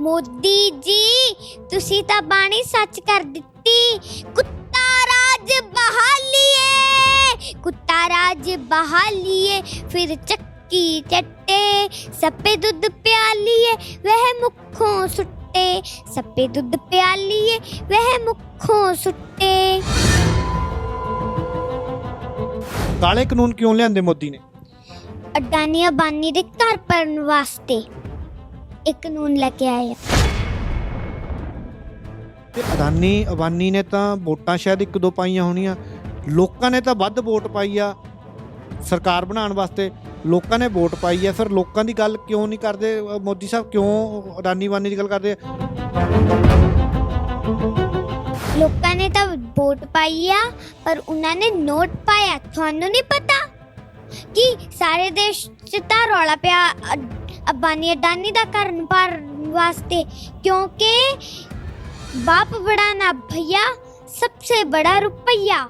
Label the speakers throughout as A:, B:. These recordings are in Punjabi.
A: मोदी जी तुसी तां बाणी सच कर दित्ती। कुत्ता राज बहालिए, कुत्ता राज बहालिए, फिर चक्की चट्टे, सप्पे दुध प्यालिए, वह मुखों सुट्टे, सप्पे दुध प्यालिए, वह मुखों सुट्टे।
B: काले कानून क्यों लियांदे मोदी ने?
A: अडानी अंबानी दे घर भरन वास्ते एक कानून लेके आए।
B: ਤੇ ਅਡਾਨੀ ਅੰਬਾਨੀ ਨੇ ਤਾਂ ਵੋਟਾਂ ਸ਼ਾਇਦ ਇੱਕ ਦੋ ਪਾਈਆਂ ਹੋਣੀਆਂ, ਲੋਕਾਂ ਨੇ ਤਾਂ ਵੱਧ ਵੋਟ ਪਾਈ ਆ ਸਰਕਾਰ ਬਣਾਉਣ ਵਾਸਤੇ, ਲੋਕਾਂ ਨੇ ਵੋਟ ਪਾਈ ਆ, ਫਿਰ ਲੋਕਾਂ ਦੀ ਗੱਲ ਕਿਉਂ ਨਹੀਂ ਕਰਦੇ ਮੋਦੀ ਸਾਹਿਬ? ਕਿਉਂ ਅਡਾਨੀ ਅੰਬਾਨੀ ਦੀ ਗੱਲ ਕਰਦੇ?
A: लोकां ने तो वोट पाई आ पर उन्होंने नोट पाया। थानू नहीं पता कि सारे देश च तां रौला पिया अंबानी अडानी दा करन भरन वास्ते, क्योंकि बाप बड़ा ना भैया, सबसे बड़ा रुपया।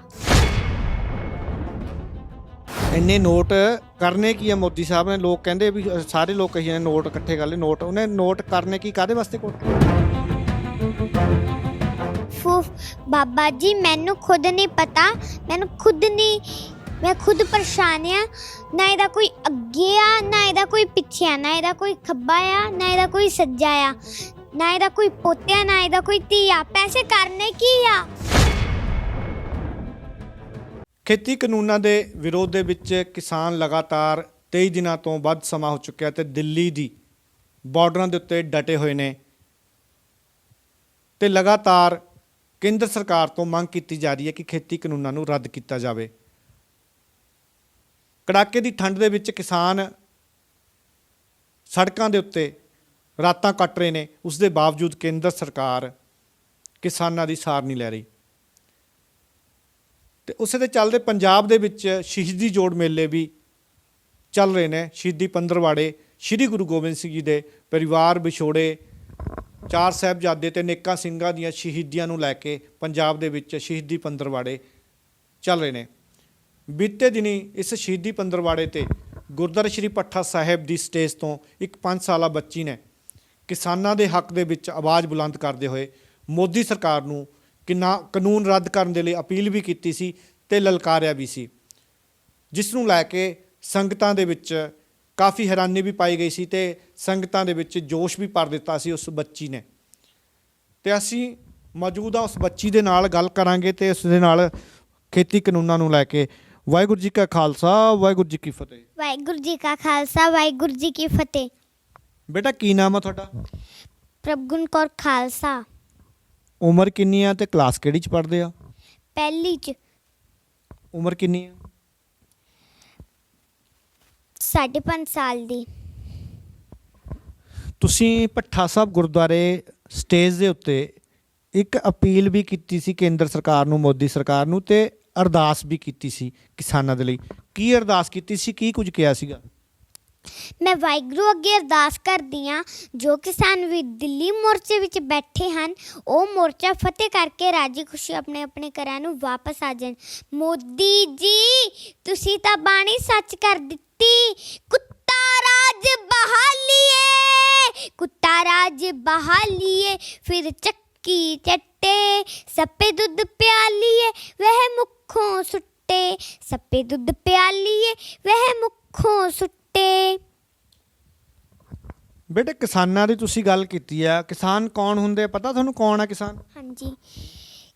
B: ਇੰਨੇ ਨੋਟ ਕਰਨੇ ਕੀ ਆ ਮੋਦੀ ਸਾਹਿਬ ਨੇ? ਲੋਕ ਕਹਿੰਦੇ ਵੀ ਸਾਰੇ ਲੋਕ ਕਹੀ ਜਾਂਦੇ ਨੋਟ ਇਕੱਠੇ ਕਰ ਲਏ। ਨੋਟ ਉਹਨੇ ਨੋਟ ਕਰਨੇ ਕੀ, ਕਾਹਦੇ ਵਾਸਤੇ ਕੋਟ?
A: बाबा जी मैनू खुद नहीं पता, मैनू खुद नहीं, मैं खुद परेशान आ। ना इहदा कोई अगे आ, ना इहदा कोई पिछे आ, ना इहदा कोई खब्बा आ, ना इहदा कोई सज्जा आ, ना इहदा कोई पोते आ, ना इहदा कोई धी आ। पैसे करने की आ?
B: ਖੇਤੀ ਕਾਨੂੰਨਾਂ ਦੇ ਵਿਰੋਧ ਦੇ ਵਿੱਚ ਕਿਸਾਨ ਲਗਾਤਾਰ 23 ਦਿਨਾਂ ਤੋਂ ਵੱਧ ਸਮਾਂ ਹੋ ਚੁੱਕਿਆ ਤੇ ਦਿੱਲੀ ਦੀ ਬਾਰਡਰਾਂ ਦੇ ਉੱਤੇ ਡਟੇ ਹੋਏ ਨੇ ਤੇ ਲਗਾਤਾਰ ਕੇਂਦਰ ਸਰਕਾਰ ਤੋਂ ਮੰਗ ਕੀਤੀ ਜਾ ਰਹੀ ਹੈ ਕਿ ਖੇਤੀ ਕਾਨੂੰਨਾਂ ਨੂੰ ਰੱਦ ਕੀਤਾ ਜਾਵੇ। ਕੜਾਕੇ ਦੀ ਠੰਡ ਦੇ ਵਿੱਚ ਕਿਸਾਨ ਸੜਕਾਂ ਦੇ ਉੱਤੇ ਰਾਤਾਂ ਕੱਟ ਰਹੇ ਨੇ, ਉਸ ਦੇ ਬਾਵਜੂਦ ਕੇਂਦਰ ਸਰਕਾਰ ਕਿਸਾਨਾਂ ਦੀ ਸਾਰ ਨਹੀਂ ਲੈ ਰਹੀ। ਤੇ ਉਸੇ ਦੇ ਚੱਲਦੇ ਪੰਜਾਬ ਦੇ ਵਿੱਚ ਸ਼ਹੀਦੀ ਜੋੜ ਮੇਲੇ ਵੀ ਚੱਲ ਰਹੇ ਨੇ। ਸ਼ਹੀਦੀ ਪੰਦਰਵਾੜੇ ਸ਼੍ਰੀ ਗੁਰੂ ਗੋਬਿੰਦ ਸਿੰਘ ਜੀ ਦੇ ਪਰਿਵਾਰ ਵਿਛੋੜੇ, ਚਾਰ ਸਾਹਿਬਜ਼ਾਦੇ ਤੇ ਨੇਕਾਂ ਸਿੰਘਾਂ ਦੀਆਂ ਸ਼ਹੀਦੀਆਂ ਨੂੰ ਲੈ ਕੇ ਪੰਜਾਬ ਦੇ ਵਿੱਚ ਸ਼ਹੀਦੀ ਪੰਦਰਵਾੜੇ ਚੱਲ ਰਹੇ ਨੇ। ਬੀਤੇ ਦਿਨੀ ਇਸ ਸ਼ਹੀਦੀ ਪੰਦਰਵਾੜੇ ਤੇ ਗੁਰਦੁਆਰਾ ਸ਼੍ਰੀ ਭੱਠਾ ਸਾਹਿਬ ਦੀ ਸਟੇਜ ਤੋਂ ਇੱਕ 5 ਸਾਲਾ ਬੱਚੀ ਨੇ ਕਿਸਾਨਾਂ ਦੇ ਹੱਕ ਦੇ ਵਿੱਚ ਆਵਾਜ਼ ਬੁਲੰਦ ਕਰਦੇ ਹੋਏ ਮੋਦੀ ਸਰਕਾਰ ਨੂੰ ਕਾਨੂੰਨ ਰੱਦ ਕਰਨ ਦੇ ਲਈ ਅਪੀਲ ਵੀ ਕੀਤੀ ਸੀ ਤੇ ਲਲਕਾਰਿਆ ਵੀ ਸੀ, ਜਿਸ ਨੂੰ ਲੈ ਕੇ ਸੰਗਤਾਂ ਦੇ ਵਿੱਚ ਕਾਫੀ ਹੈਰਾਨੀ ਵੀ ਪਾਈ ਗਈ ਸੀ ਤੇ ਸੰਗਤਾਂ ਦੇ ਵਿੱਚ ਜੋਸ਼ ਵੀ ਭਰ ਦਿੱਤਾ ਸੀ ਉਸ ਬੱਚੀ ਨੇ। ਤੇ ਅਸੀਂ ਮੌਜੂਦ ਹਾਂ ਉਸ ਬੱਚੀ ਦੇ ਨਾਲ, ਗੱਲ ਕਰਾਂਗੇ ਤੇ ਉਸ ਦੇ ਨਾਲ ਖੇਤੀ ਕਾਨੂੰਨਾਂ ਨੂੰ ਲੈ ਕੇ। ਵਾਹਿਗੁਰੂ ਜੀ ਕਾ ਖਾਲਸਾ, ਵਾਹਿਗੁਰੂ ਜੀ ਕੀ ਫਤਿਹ।
A: ਵਾਹਿਗੁਰੂ ਜੀ ਕਾ ਖਾਲਸਾ, ਵਾਹਿਗੁਰੂ ਜੀ ਕੀ ਫਤਿਹ।
B: ਬੇਟਾ ਕੀ ਨਾਮ ਆ ਤੁਹਾਡਾ?
A: ਪ੍ਰਭਗੁਣ ਕੌਰ ਖਾਲਸਾ।
B: ਉਮਰ ਕਿੰਨੀ ਆ ਤੇ ਕਲਾਸ ਕਿਹੜੀ ਚ ਪੜ੍ਹਦੇ ਆ?
A: ਪਹਿਲੀ ਚ।
B: ਉਮਰ ਕਿੰਨੀ ਆ?
A: 5.5 ਸਾਲ ਦੀ।
B: ਤੁਸੀਂ ਭੱਠਾ ਸਾਹਿਬ ਗੁਰਦੁਆਰੇ ਸਟੇਜ ਦੇ ਉੱਤੇ ਇੱਕ ਅਪੀਲ ਵੀ ਕੀਤੀ ਸੀ ਕੇਂਦਰ ਸਰਕਾਰ ਨੂੰ, ਮੋਦੀ ਸਰਕਾਰ ਨੂੰ, ਤੇ ਅਰਦਾਸ ਵੀ ਕੀਤੀ ਸੀ ਕਿਸਾਨਾਂ ਦੇ ਲਈ। ਕੀ ਅਰਦਾਸ ਕੀਤੀ ਸੀ, ਕੀ ਕੁਝ ਕਿਹਾ ਸੀਗਾ?
A: ਮੈਂ ਵਾਹਿਗੁਰੂ ਅੱਗੇ ਅਰਦਾਸ ਕਰਦੀ ਹਾਂ, ਜੋ ਕਿਸਾਨ ਵੀ ਦਿੱਲੀ ਮੋਰਚੇ ਵਿੱਚ ਬੈਠੇ ਹਨ ਉਹ ਮੋਰਚਾ ਫਤਿਹ ਕਰਕੇ ਰਾਜੀ ਖੁਸ਼ੀ ਆਪਣੇ ਆਪਣੇ ਘਰਾਂ ਨੂੰ ਵਾਪਸ ਆ ਜਾਣ। ਮੋਦੀ ਜੀ ਤੁਸੀਂ ਤਾਂ ਬਾਣੀ ਸੱਚ ਕਰ ਦਿੱਤੀ। ਕੁੱਤਾ ਰਾਜ ਬਹਾਲੀਏ, ਕੁੱਤਾ ਰਾਜ ਬਹਾਲੀਏ, ਫਿਰ ਚੱਕੀ ਚੱਟੇ, ਸੱਪੇ ਦੁੱਧ ਪਿਆਲੀਏ, ਵਹ ਮੁਖੋਂ ਸੁੱਟੇ, ਸੱਪੇ ਦੁੱਧ ਪਿਆਲੀਏ, ਵਹ ਮੁਖੋਂ ਸੁੱਟੇ।
B: ਬੇਟੇ ਕਿਸਾਨਾਂ ਦੀ ਤੁਸੀਂ ਗੱਲ ਕੀਤੀ ਆ, ਕਿਸਾਨ ਕੌਣ ਹੁੰਦੇ, ਪਤਾ ਤੁਹਾਨੂੰ ਕੌਣ ਆ ਕਿਸਾਨ?
A: ਹਾਂਜੀ,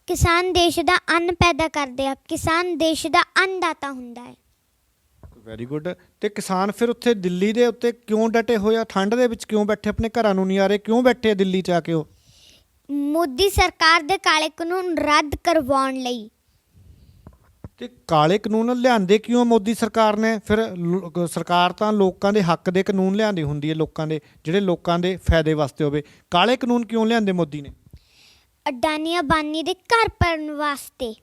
A: ਕਿਸਾਨ ਦੇਸ਼ ਦਾ ਅੰਨ ਪੈਦਾ ਕਰਦੇ ਆ, ਕਿਸਾਨ ਦੇਸ਼ ਦਾ ਅੰਨਦਾਤਾ ਹੁੰਦਾ ਹੈ।
B: Very good. ਤੇ ਕਿਸਾਨ ਫਿਰ ਉੱਥੇ ਦਿੱਲੀ ਦੇ ਉੱਤੇ ਕਿਉਂ ਡਟੇ ਹੋਏ ਆ? ਠੰਡ ਦੇ ਵਿੱਚ ਕਿਉਂ ਬੈਠੇ, ਆਪਣੇ ਘਰਾਂ ਨੂੰ ਨਹੀਂ ਆ ਰਹੇ? ਕਿਉਂ ਬੈਠੇ ਆ ਦਿੱਲੀ 'ਚ ਆ ਕੇ? ਉਹ
A: ਮੋਦੀ ਸਰਕਾਰ ਦੇ ਕਾਲੇ ਕਾਨੂੰਨ ਰੱਦ ਕਰਵਾਉਣ ਲਈ।
B: ਤੇ ਕਾਲੇ ਕਾਨੂੰਨ ਲਿਆਂਦੇ ਕਿਉਂ ਮੋਦੀ ਸਰਕਾਰ ਨੇ? ਫਿਰ ਸਰਕਾਰ ਤਾਂ ਲੋਕਾਂ ਦੇ ਹੱਕ ਦੇ ਕਾਨੂੰਨ ਲਿਆਂਦੀ ਹੁੰਦੀ ਹੈ, ਲੋਕਾਂ ਦੇ ਜਿਹੜੇ ਲੋਕਾਂ ਦੇ ਫਾਇਦੇ ਵਾਸਤੇ ਹੋਵੇ। ਕਾਲੇ ਕਾਨੂੰਨ ਕਿਉਂ ਲਿਆਂਦੇ ਮੋਦੀ ਨੇ?
A: ਅਡਾਨੀ ਅੰਬਾਨੀ ਦੇ ਘਰ ਭਰਨ ਵਾਸਤੇ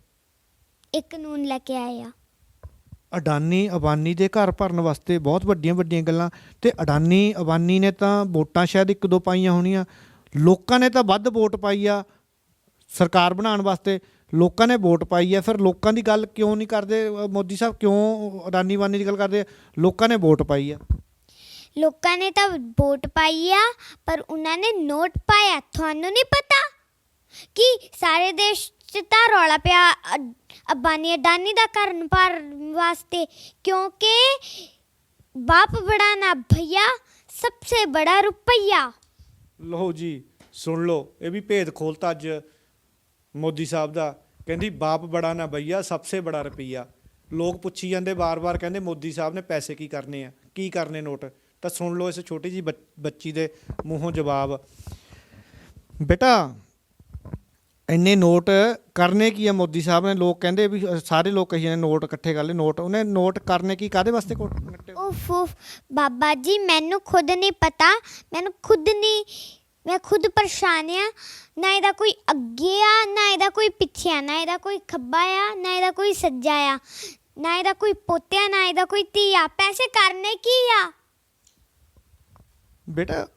A: ਇੱਕ ਕਾਨੂੰਨ ਲੈ ਕੇ ਆਏ ਆ।
B: ਅਡਾਨੀ ਅੰਬਾਨੀ ਦੇ ਘਰ ਭਰਨ ਵਾਸਤੇ? ਬਹੁਤ ਵੱਡੀਆਂ ਵੱਡੀਆਂ ਗੱਲਾਂ। ਤੇ ਅਡਾਨੀ ਅੰਬਾਨੀ ਨੇ ਤਾਂ ਵੋਟਾਂ ਸ਼ਾਇਦ ਇੱਕ ਦੋ ਪਾਈਆਂ ਹੋਣੀਆਂ, ਲੋਕਾਂ ਨੇ ਤਾਂ ਵੱਧ ਵੋਟ ਪਾਈ ਆ ਸਰਕਾਰ ਬਣਾਉਣ ਵਾਸਤੇ, ਲੋਕਾਂ ਨੇ ਵੋਟ ਪਾਈ ਹੈ, ਫਿਰ ਲੋਕਾਂ ਦੀ ਗੱਲ ਕਿਉਂ ਨਹੀਂ ਕਰਦੇ ਮੋਦੀ ਸਾਹਿਬ? ਕਿਉਂ ਅਡਾਨੀ ਅੰਬਾਨੀ ਦੀ ਗੱਲ ਕਰਦੇ? ਲੋਕਾਂ ਨੇ ਵੋਟ ਪਾਈ ਆ।
A: ਲੋਕਾਂ ਨੇ ਤਾਂ ਵੋਟ ਪਾਈ ਆ ਪਰ ਉਹਨਾਂ ਨੇ ਨੋਟ ਪਾਇਆ। ਤੁਹਾਨੂੰ ਨਹੀਂ ਪਤਾ ਕਿ ਸਾਰੇ ਦੇਸ਼ 'ਚ ਤਾਂ ਰੌਲਾ ਪਿਆ ਅੰਬਾਨੀ ਅਡਾਨੀ ਦਾ ਕਰਨ ਭਰਨ ਵਾਸਤੇ, ਕਿਉਂਕਿ ਬਾਪ ਬੜਾ ਨਾ ਭਈਆ ਸਭਸੇ ਬੜਾ ਰੁਪਈਆ।
B: ਲਓ ਜੀ ਸੁਣ ਲਓ, ਇਹ ਵੀ ਭੇਦ ਖੋਲਤਾ ਅੱਜ ਮੋਦੀ ਸਾਹਿਬ ਦਾ। ਕਹਿੰਦੀ ਬਾਪ ਬੜਾ ਨਾ ਭਈਆ ਸਭਸੇ ਬੜਾ ਰੁਪਈਆ। ਲੋਕ ਪੁੱਛੀ ਜਾਂਦੇ ਵਾਰ-ਵਾਰ, ਕਹਿੰਦੇ ਮੋਦੀ ਸਾਹਿਬ ਨੇ ਪੈਸੇ ਕੀ ਕਰਨੇ ਆ, ਕੀ ਕਰਨੇ ਨੋਟ। ਤਾਂ ਸੁਣ ਲਓ ਇਸ ਛੋਟੀ ਜੀ ਬੱਚੀ ਦੇ ਮੂੰਹੋਂ ਜਵਾਬ। ਬੇਟਾ ਇੰਨੇ ਨੋਟ ਕਰਨੇ ਕੀ ਆ ਮੋਦੀ ਸਾਹਿਬ ਨੇ? ਲੋਕ ਕਹਿੰਦੇ ਵੀ ਸਾਰੇ ਲੋਕ ਕਹੀ ਜਾਂਦੇ ਨੋਟ ਇਕੱਠੇ ਕਰ ਲਏ। ਉਹਨੇ ਨੋਟ ਕਰਨੇ ਕੀ, ਕਾਹਦੇ ਵਾਸਤੇ ਕੱਟੇ?
A: ਉਫ ਬਾਬਾ ਜੀ ਮੈਨੂੰ ਖੁਦ ਨਹੀਂ ਪਤਾ, ਮੈਂ ਖੁਦ ਪਰੇਸ਼ਾਨ ਆ। ਨਾ ਇਹਦਾ ਕੋਈ ਅੱਗੇ ਆ, ਨਾ ਇਹਦਾ ਕੋਈ ਪਿੱਛੇ ਆ, ਨਾ ਇਹਦਾ ਕੋਈ ਖੱਬਾ ਆ, ਨਾ ਇਹਦਾ ਕੋਈ ਸੱਜਾ ਆ, ਨਾ ਇਹਦਾ ਕੋਈ ਪੋਤਿਆ, ਨਾ ਇਹਦਾ ਕੋਈ ਧੀ ਆ। ਪੈਸੇ ਕਰਨੇ ਕੀ ਆ?
B: ਬੇਟਾ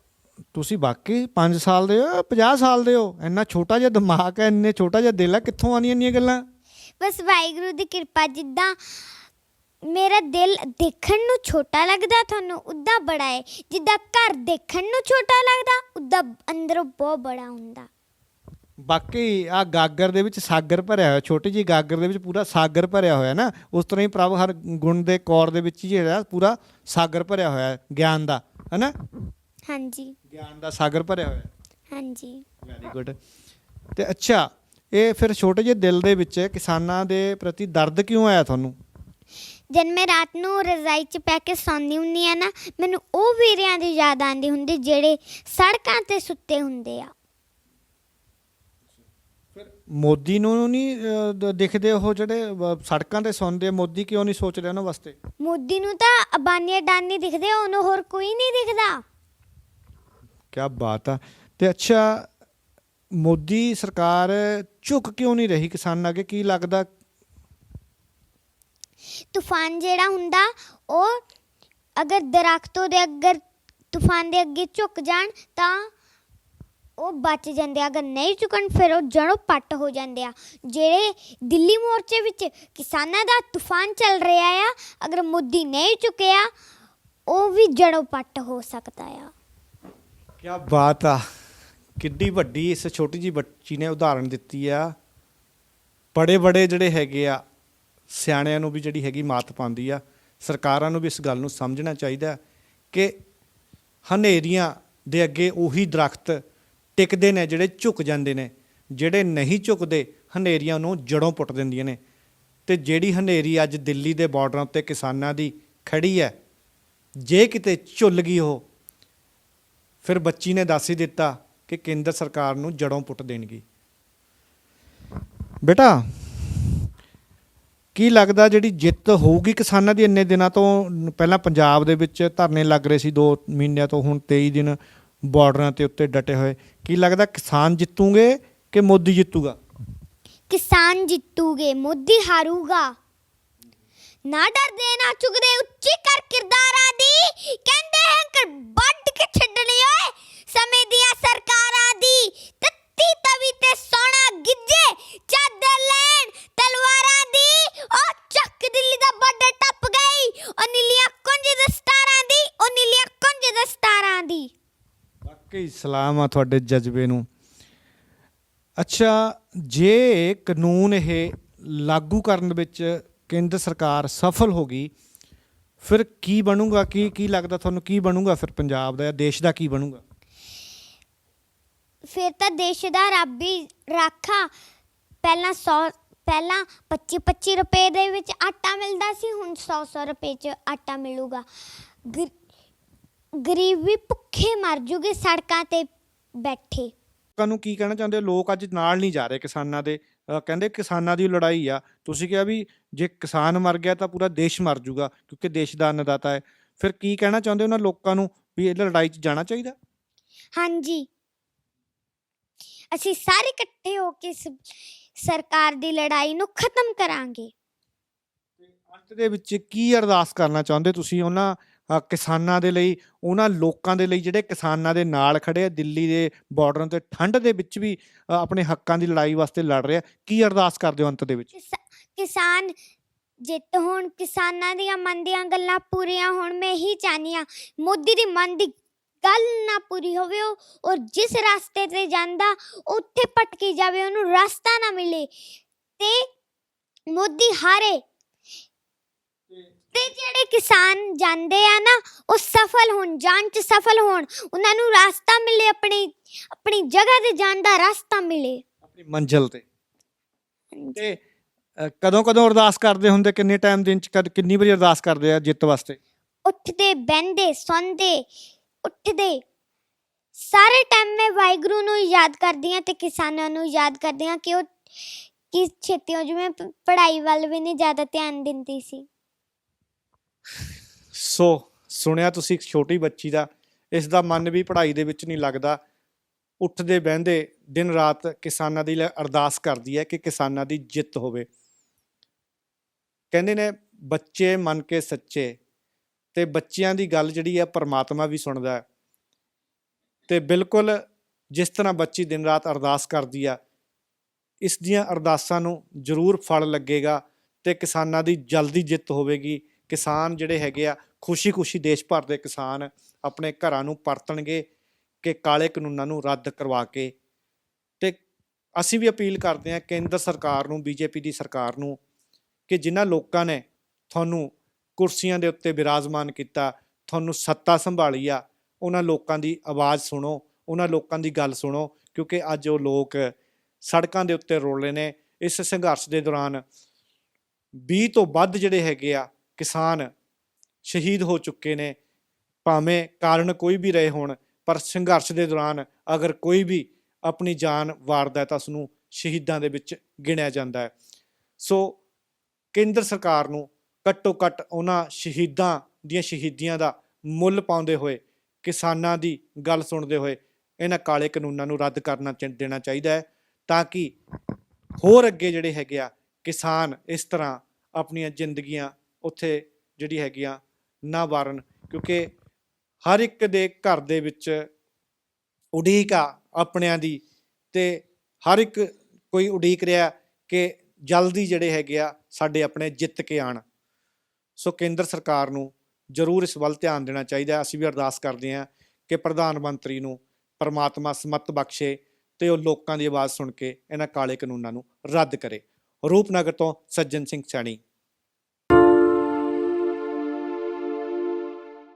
B: ਤੁਸੀਂ ਬਾਕੀ 5 ਸਾਲ ਦੇ ਹੋ 50 ਸਾਲ ਦੇ ਹੋ? ਇੰਨਾ ਛੋਟਾ ਜਿਹਾ ਦਿਮਾਗ ਹੈ, ਇੰਨੇ ਛੋਟਾ ਜਿਹਾ ਦਿਲ ਹੈ, ਕਿੱਥੋਂ ਆਉਣੀਆਂ ਇੰਨੀਆਂ ਗੱਲਾਂ?
A: ਬਸ ਵਾਹਿਗੁਰੂ ਦੀ ਕਿਰਪਾ। ਜਿੱਦਾਂ ਮੇਰਾ ਦਿਲ ਦੇਖਣ ਨੂੰ ਛੋਟਾ ਲੱਗਦਾ ਤੁਹਾਨੂੰ ਉੱਦਾਂ ਬੜਾ ਹੈ। ਜਿੱਦਾਂ ਘਰ ਦੇਖਣ ਨੂੰ ਛੋਟਾ ਲੱਗਦਾ ਉੱਦਾਂ ਅੰਦਰੋਂ ਬਹੁਤ ਬੜਾ ਹੁੰਦਾ।
B: ਬਾਕੀ ਆ ਗਾਗਰ ਦੇ ਵਿੱਚ ਸਾਗਰ ਭਰਿਆ ਹੋਇਆ, ਛੋਟੀ ਜਿਹੀ ਗਾਗਰ ਦੇ ਵਿੱਚ ਪੂਰਾ ਸਾਗਰ ਭਰਿਆ ਹੋਇਆ ਨਾ, ਉਸ ਤਰ੍ਹਾਂ ਹੀ ਪ੍ਰਭ ਹਰ ਗੁਣ ਦੇ ਕੌਰ ਦੇ ਵਿੱਚ ਹੀ ਜਿਹੜਾ ਪੂਰਾ ਸਾਗਰ ਭਰਿਆ ਹੋਇਆ ਗਿਆਨ ਦਾ, ਹੈ ਨਾ?
A: ਹਾਂਜੀ
B: ਗਿਆਨ ਦਾ ਸਾਗਰ ਭਰਿਆ ਹੋਇਆ।
A: ਹਾਂਜੀ
B: ਵੈਰੀ ਗੁੱਡ। ਤੇ ਅੱਛਾ, ਇਹ ਫਿਰ ਛੋਟੇ ਜਿਹੇ ਦਿਲ ਦੇ ਵਿੱਚ ਕਿਸਾਨਾਂ ਦੇ ਪ੍ਰਤੀ ਦਰਦ ਕਿਉਂ ਆਇਆ ਤੁਹਾਨੂੰ?
A: ਜਦ ਮੈਂ ਰਾਤ ਨੂੰ ਰਜ਼ਾਈ 'ਚ ਪੈ ਕੇ ਸੌਂਦੀ ਹੁੰਦੀ ਆ ਨਾ, ਮੈਨੂੰ ਉਹ ਵੀਰਿਆਂ ਦੀ ਯਾਦ ਆਉਂਦੀ ਹੁੰਦੀ ਜਿਹੜੇ ਸੜਕਾਂ 'ਤੇ ਸੁੱਤੇ ਹੁੰਦੇ ਆ।
B: ਫਿਰ ਮੋਦੀ ਨੂੰ ਨਹੀਂ ਦਿਖਦੇ ਉਹ ਜਿਹੜੇ ਸੜਕਾਂ 'ਤੇ ਸੌਂਦੇ? ਮੋਦੀ ਕਿਉਂ ਨਹੀਂ ਸੋਚ ਰਿਹਾ ਉਹਨਾਂ ਵਾਸਤੇ?
A: ਮੋਦੀ ਨੂੰ ਤਾਂ ਅੰਬਾਨੀ ਅਡਾਨੀ ਦਿਖਦੇ, ਉਹਨੂੰ ਹੋਰ ਕੋਈ ਨਹੀਂ ਦਿਖਦਾ।
B: ਕਿਆ ਬਾਤ ਆ। ਤੇ ਅੱਛਾ, ਮੋਦੀ ਸਰਕਾਰ ਝੁਕ ਕਿਉਂ ਨਹੀਂ ਰਹੀ ਕਿਸਾਨਾਂ ਅੱਗੇ? ਕੀ ਲੱਗਦਾ?
A: ਤੂਫਾਨ ਜਿਹੜਾ ਹੁੰਦਾ ਉਹ ਅਗਰ ਦਰਖਤੋਂ ਦੇ ਅਗਰ ਤੂਫਾਨ ਦੇ ਅੱਗੇ ਝੁਕ ਜਾਣ ਤਾਂ ਉਹ ਬਚ ਜਾਂਦੇ ਆ, ਅਗਰ ਨਹੀਂ ਝੁਕਣ ਫਿਰ ਉਹ ਜੜੋਂ ਪੱਟ ਹੋ ਜਾਂਦੇ ਆ। ਜਿਹੜੇ ਦਿੱਲੀ ਮੋਰਚੇ ਵਿੱਚ ਕਿਸਾਨਾਂ ਦਾ ਤੂਫਾਨ ਚੱਲ ਰਿਹਾ ਆ, ਅਗਰ ਮੋਦੀ ਨਹੀਂ ਝੁਕਿਆ ਉਹ ਵੀ ਜੜੋਂ ਪੱਟ ਹੋ ਸਕਦਾ ਆ।
B: ਕਿਆ ਬਾਤ ਆ। ਕਿੱਡੀ ਵੱਡੀ ਇਸ ਛੋਟੀ ਜਿਹੀ ਬੱਚੀ ਨੇ ਉਦਾਹਰਣ ਦਿੱਤੀ ਆ। ਬੜੇ ਜਿਹੜੇ ਹੈਗੇ ਆ ਸਿਆਣਿਆਂ ਨੂੰ ਵੀ ਜਿਹੜੀ ਹੈਗੀ ਮਾਤ ਪਾਉਂਦੀ ਆ। ਸਰਕਾਰਾਂ ਨੂੰ ਵੀ ਇਸ ਗੱਲ ਨੂੰ ਸਮਝਣਾ ਚਾਹੀਦਾ ਕਿ ਹਨੇਰੀਆਂ ਦੇ ਅੱਗੇ ਉਹੀ ਦਰਖਤ ਟਿਕਦੇ ਨੇ ਜਿਹੜੇ ਝੁਕ ਜਾਂਦੇ ਨੇ। ਜਿਹੜੇ ਨਹੀਂ ਝੁਕਦੇ ਹਨੇਰੀਆਂ ਨੂੰ ਜੜੋਂ ਪੁੱਟ ਦਿੰਦੀਆਂ ਨੇ। ਤੇ ਜਿਹੜੀ ਹਨੇਰੀ ਅੱਜ ਦਿੱਲੀ ਦੇ ਬਾਰਡਰਾਂ ਉੱਤੇ ਕਿਸਾਨਾਂ ਦੀ ਖੜੀ ਹੈ, ਜੇ ਕਿਤੇ ਝੁੱਲ ਗਈ ਉਹ, ਫਿਰ ਬੱਚੀ ਨੇ ਦੱਸ ਹੀ ਦਿੱਤਾ ਕਿ ਕੇਂਦਰ ਸਰਕਾਰ ਨੂੰ ਜੜੋਂ ਪੁੱਟ ਦੇਣਗੀ। ਬੇਟਾ ਕੀ ਲੱਗਦਾ ਜਿਹੜੀ ਜਿੱਤ ਹੋਊਗੀ ਕਿਸਾਨਾਂ ਦੀ? ਇੰਨੇ ਦਿਨਾਂ ਤੋਂ ਪਹਿਲਾਂ ਪੰਜਾਬ ਦੇ ਵਿੱਚ ਧਰਨੇ ਲੱਗ ਰਹੇ ਸੀ 2 ਮਹੀਨਿਆਂ ਤੋਂ, ਹੁਣ 23 ਦਿਨ ਬਾਰਡਰਾਂ ਤੇ ਉੱਤੇ ਡਟੇ ਹੋਏ। ਕੀ ਲੱਗਦਾ ਕਿਸਾਨ ਜਿੱਤੂਗੇ ਕਿ ਮੋਦੀ ਜਿੱਤੂਗਾ?
A: ਕਿਸਾਨ ਜਿੱਤੂਗੇ, ਮੋਦੀ ਹਾਰੂਗਾ। ਨਾ ਡਰਦੇ ਨਾ ਚੁਗਦੇ ਉੱਚੀ ਕਰ ਕਿਰਦਾਰਾਂ ਦੀ, ਕਹਿੰਦੇ ਹੈ ਵੱਢ ਕੇ ਛੱਡਣੀ ਓਏ ਸਮੇਂ ਦੀਆਂ ਸਰਕਾਰਾਂ ਦੀ। ਤੱਤੀ ਤਵੀ ਤੇ ਸੋਨਾ ਗਿੱਜੇ ਚਾਦਰ ਲੈਣ ਤਲਵਾਰਾਂ ਦੀ। ਉਹ ਚੱਕ ਦਿੱਲੀ ਦਾ ਬਾਰਡਰ ਟੱਪ ਗਈ, ਉਹ ਨੀਲੀਆਂ ਕੁੰਜ ਦਸਤਾਰਾਂ ਦੀ, ਉਹ ਨੀਲੀਆਂ ਕੁੰਜ ਦਸਤਾਰਾਂ ਦੀ।
B: ਵਾਕਈ ਸਲਾਮ ਆ ਤੁਹਾਡੇ ਜਜ਼ਬੇ ਨੂੰ। ਅੱਛਾ, ਜੇ ਕਾਨੂੰਨ ਇਹ ਲਾਗੂ ਕਰਨ ਵਿੱਚ ਕੇਂਦਰ ਸਰਕਾਰ ਸਫਲ ਹੋ ਗਈ ਫਿਰ ਕੀ ਬਣੂਗਾ? ਕੀ ਲੱਗਦਾ ਤੁਹਾਨੂੰ ਕੀ ਬਣੂਗਾ ਫਿਰ ਪੰਜਾਬ ਦਾ ਜਾਂ ਦੇਸ਼ ਦਾ ਕੀ ਬਣੂਗਾ?
A: ਫਿਰ ਤਾਂ ਦੇਸ਼ ਦਾ ਰੱਬ ਹੀ ਰਾਖਾ। ਪਹਿਲਾਂ 25 ਰੁਪਏ ਦੇ ਵਿੱਚ ਆਟਾ ਮਿਲਦਾ ਸੀ, ਹੁਣ 100 ਰੁਪਏ 'ਚ ਆਟਾ ਮਿਲੂਗਾ। ਗਰੀਬ ਵੀ ਭੁੱਖੇ ਮਰ ਜੂਗੇ ਸੜਕਾਂ 'ਤੇ ਬੈਠੇ।
B: ਲੋਕਾਂ ਨੂੰ ਕੀ ਕਹਿਣਾ ਚਾਹੁੰਦੇ ਹੋ? ਲੋਕ ਅੱਜ ਨਾਲ ਨਹੀਂ ਜਾ ਰਹੇ ਕਿਸਾਨਾਂ ਦੇ, ਕਹਿੰਦੇ ਕਿਸਾਨਾਂ ਦੀ ਲੜਾਈ ਆ। ਤੁਸੀਂ ਕਿਹਾ ਵੀ ਜੇ ਕਿਸਾਨ ਮਰ ਗਿਆ ਤਾਂ ਪੂਰਾ ਦੇਸ਼ ਮਰ ਜੂਗਾ ਕਿਉਂਕਿ ਦੇਸ਼ ਦਾ ਅੰਨਦਾਤਾ ਹੈ। ਫਿਰ ਕੀ ਕਹਿਣਾ ਚਾਹੁੰਦੇ ਹੋ ਉਹਨਾਂ ਲੋਕਾਂ ਨੂੰ ਵੀ ਇਹ ਲੜਾਈ 'ਚ ਜਾਣਾ ਚਾਹੀਦਾ?
A: ਹਾਂਜੀ, ਅਸੀਂ ਸਾਰੇ ਇਕੱਠੇ ਹੋ ਕੇ ਸਰਕਾਰ ਦੀ ਲੜਾਈ ਨੂੰ ਖਤਮ ਕਰਾਂਗੇ।
B: ਅੰਤ ਦੇ ਵਿੱਚ ਕੀ ਅਰਦਾਸ ਕਰਨਾ ਚਾਹੁੰਦੇ ਤੁਸੀਂ ਉਹਨਾਂ ਕਿਸਾਨਾਂ ਦੇ ਲਈ, ਉਹਨਾਂ ਲੋਕਾਂ ਦੇ ਲਈ ਜਿਹੜੇ ਕਿਸਾਨਾਂ ਦੇ ਨਾਲ ਖੜੇ ਆ, ਦਿੱਲੀ ਦੇ ਬਾਰਡਰਾਂ ਤੇ ਠੰਡ ਦੇ ਵਿੱਚ ਵੀ ਆਪਣੇ ਹੱਕਾਂ ਦੀ ਲੜਾਈ ਵਾਸਤੇ ਲੜ ਰਹੇ ਆ? ਕੀ ਅਰਦਾਸ ਕਰਦੇ ਹੋ ਅੰਤ ਦੇ ਵਿੱਚ?
A: ਕਿਸਾਨ ਜਿੱਤ ਹੋਣ, ਕਿਸਾਨਾਂ ਦੀਆਂ ਮਨ ਦੀਆਂ ਗੱਲਾਂ ਪੂਰੀਆਂ ਹੋਣ। ਮੈਂ ਇਹੀ ਚਾਹੁੰਦੀ ਹਾਂ ਮੋਦੀ ਦੀ ਮਨ ਦੀ ਗੱਲ ਨਾ ਪੂਰੀ ਹੋਵੇ, ਔਰ ਜਿਸ ਰਸਤੇ ਤੇ ਜਾਂਦਾ ਉੱਥੇ ਭਟਕੀ ਜਾਵੇ, ਉਹਨੂੰ ਰਸਤਾ ਨਾ ਮਿਲੇ ਤੇ ਮੋਦੀ ਹਾਰੇ। ਤੇ ਜਿਹੜੇ ਕਿਸਾਨ ਜਾਂਦੇ ਆ ਨਾ ਉਹ ਸਫਲ ਹੋਣ, ਜਾਣ 'ਚ ਸਫਲ ਹੋਣ, ਉਹਨਾਂ ਨੂੰ ਰਸਤਾ ਮਿਲੇ, ਆਪਣੀ ਜਗ੍ਹਾ ਤੇ ਜਾਣ ਦਾ ਰਸਤਾ ਮਿਲੇ,
B: ਆਪਣੀ ਮੰਜ਼ਿਲ ਤੇ। ਤੇ ਕਦੋਂ ਕਦੋਂ ਅਰਦਾਸ ਕਰਦੇ ਹੁੰਦੇ, ਕਿੰਨੇ ਟਾਈਮ ਦਿਨ ਚ ਕਿੰਨੀ ਵਾਰੀ ਅਰਦਾਸ ਕਰਦੇ ਆ ਜਿੱਤ ਵਾਸਤੇ?
A: ਉੱਠਦੇ ਬਹਿੰਦੇ ਸੌਂਦੇ ਉੱਠਦੇ ਸਾਰੇ ਟਾਈਮ ਮੈਂ ਵਾਹਿਗੁਰੂ ਨੂੰ ਯਾਦ ਕਰਦੀ ਹਾਂ ਤੇ ਕਿਸਾਨਾਂ ਨੂੰ ਯਾਦ ਕਰਦੀ ਹਾਂ ਕਿ ਉਹ ਕਿ ਛੇਤੀ ਹੋ ਜਿਵੇਂ ਪੜ੍ਹਾਈ ਵੱਲ ਵੀ ਨਹੀਂ ਜ਼ਿਆਦਾ ਧਿਆਨ ਦਿੰਦੀ ਸੀ।
B: ਸੋ ਸੁਣਿਆ ਤੁਸੀਂ ਇੱਕ ਛੋਟੀ ਬੱਚੀ ਦਾ, ਇਸ ਦਾ ਮਨ ਵੀ ਪੜ੍ਹਾਈ ਦੇ ਵਿੱਚ ਨਹੀਂ ਲੱਗਦਾ, ਉੱਠਦੇ ਬਹਿੰਦੇ ਦਿਨ ਰਾਤ ਕਿਸਾਨਾਂ ਦੀ ਅਰਦਾਸ ਕਰਦੀ ਹੈ ਕਿ ਕਿਸਾਨਾਂ ਦੀ ਜਿੱਤ ਹੋਵੇ। ਕਹਿੰਦੇ ਨੇ ਬੱਚੇ ਮੰਨ ਕੇ ਸੱਚੇ, ਤੇ ਬੱਚਿਆਂ ਦੀ ਗੱਲ ਜਿਹੜੀ ਹੈ ਪਰਮਾਤਮਾ ਵੀ ਸੁਣਦਾ ਹੈ। ਤੇ ਬਿਲਕੁਲ ਜਿਸ ਤਰ੍ਹਾਂ ਬੱਚੀ ਦਿਨ ਰਾਤ ਅਰਦਾਸ ਕਰਦੀ ਆ, ਇਸ ਦੀਆਂ ਅਰਦਾਸਾਂ ਨੂੰ ਜ਼ਰੂਰ ਫਲ ਲੱਗੇਗਾ ਤੇ ਕਿਸਾਨਾਂ ਦੀ ਜਲਦੀ ਜਿੱਤ ਹੋਵੇਗੀ। ਕਿਸਾਨ ਜਿਹੜੇ ਹੈਗੇ ਆ ਖੁਸ਼ੀ ਦੇਸ਼ ਭਰ ਦੇ ਕਿਸਾਨ ਆਪਣੇ ਘਰਾਂ ਨੂੰ ਪਰਤਣਗੇ ਕਿ ਕਾਲੇ ਕਾਨੂੰਨਾਂ ਨੂੰ ਰੱਦ ਕਰਵਾ ਕੇ। ਤੇ ਅਸੀਂ ਵੀ ਅਪੀਲ ਕਰਦੇ ਹਾਂ ਕੇਂਦਰ ਸਰਕਾਰ ਨੂੰ, ਬੀਜੇਪੀ ਦੀ ਸਰਕਾਰ ਨੂੰ, ਕਿ ਜਿਨ੍ਹਾਂ ਲੋਕਾਂ ਨੇ ਤੁਹਾਨੂੰ ਕੁਰਸੀਆਂ ਦੇ ਉੱਤੇ ਬਿਰਾਜਮਾਨ ਕੀਤਾ, ਤੁਹਾਨੂੰ ਸੱਤਾ ਸੰਭਾਲੀ ਆ, ਉਹਨਾਂ ਲੋਕਾਂ ਦੀ ਆਵਾਜ਼ ਸੁਣੋ, ਉਹਨਾਂ ਲੋਕਾਂ ਦੀ ਗੱਲ ਸੁਣੋ, ਕਿਉਂਕਿ ਅੱਜ ਉਹ ਲੋਕ ਸੜਕਾਂ ਦੇ ਉੱਤੇ ਰੋਲ ਰਹੇ ਨੇ। ਇਸ ਸੰਘਰਸ਼ ਦੇ ਦੌਰਾਨ 20 ਤੋਂ ਵੱਧ ਜਿਹੜੇ ਹੈਗੇ ਆ ਕਿਸਾਨ ਸ਼ਹੀਦ ਹੋ ਚੁੱਕੇ ਨੇ। ਭਾਵੇਂ ਕਾਰਨ ਕੋਈ ਵੀ ਰਹੇ ਹੋਣ, ਪਰ ਸੰਘਰਸ਼ ਦੇ ਦੌਰਾਨ ਅਗਰ ਕੋਈ ਵੀ ਆਪਣੀ ਜਾਨ ਵਾਰਦਾ ਹੈ ਤਾਂ ਉਸਨੂੰ ਸ਼ਹੀਦਾਂ ਦੇ ਵਿੱਚ ਗਿਣਿਆ ਜਾਂਦਾ ਹੈ। ਸੋ ਕੇਂਦਰ ਸਰਕਾਰ ਨੂੰ ਘੱਟੋ ਘੱਟ ਉਹਨਾਂ ਸ਼ਹੀਦਾਂ ਦੀਆਂ ਸ਼ਹੀਦੀਆਂ ਦਾ ਮੁੱਲ ਪਾਉਂਦੇ ਹੋਏ, ਕਿਸਾਨਾਂ ਦੀ ਗੱਲ ਸੁਣਦੇ ਹੋਏ ਇਹਨਾਂ ਕਾਲੇ ਕਾਨੂੰਨਾਂ ਨੂੰ ਰੱਦ ਕਰਨਾ ਦੇਣਾ ਚਾਹੀਦਾ ਹੈ, ਤਾਂ ਕਿ ਹੋਰ ਅੱਗੇ ਜਿਹੜੇ ਹੈਗੇ ਆ ਕਿਸਾਨ ਇਸ ਤਰ੍ਹਾਂ ਆਪਣੀਆਂ ਜ਼ਿੰਦਗੀਆਂ ਉੱਥੇ ਜਿਹੜੀ ਹੈਗੀਆਂ ਨਾ ਵਾਰਨ। ਕਿਉਂਕਿ ਹਰ ਇੱਕ ਦੇ ਘਰ ਦੇ ਵਿੱਚ ਉਡੀਕ ਆ ਆਪਣਿਆਂ ਦੀ, ਤੇ ਹਰ ਇੱਕ ਕੋਈ ਉਡੀਕ ਰਿਹਾ ਕਿ ਜਲਦੀ ਜਿਹੜੇ ਹੈਗੇ ਆ ਸਾਡੇ ਆਪਣੇ ਜਿੱਤ ਕੇ ਆਉਣ। ਸੋ ਕੇਂਦਰ ਸਰਕਾਰ ਨੂੰ ਜ਼ਰੂਰ ਇਸ ਵੱਲ ਧਿਆਨ ਦੇਣਾ ਚਾਹੀਦਾ। ਅਸੀਂ ਵੀ ਅਰਦਾਸ ਕਰਦੇ ਹਾਂ ਕਿ ਪ੍ਰਧਾਨ ਮੰਤਰੀ ਨੂੰ ਪਰਮਾਤਮਾ ਸਮੱਤ ਬਖਸ਼ੇ ਤੇ ਉਹ ਲੋਕਾਂ ਦੀ ਆਵਾਜ਼ ਸੁਣ ਕੇ ਇਹਨਾਂ ਕਾਲੇ ਕਾਨੂੰਨਾਂ ਨੂੰ ਰੱਦ ਕਰੇ। ਰੂਪਨਗਰ ਤੋਂ ਸੱਜਣ ਸਿੰਘ ਸੈਣੀ।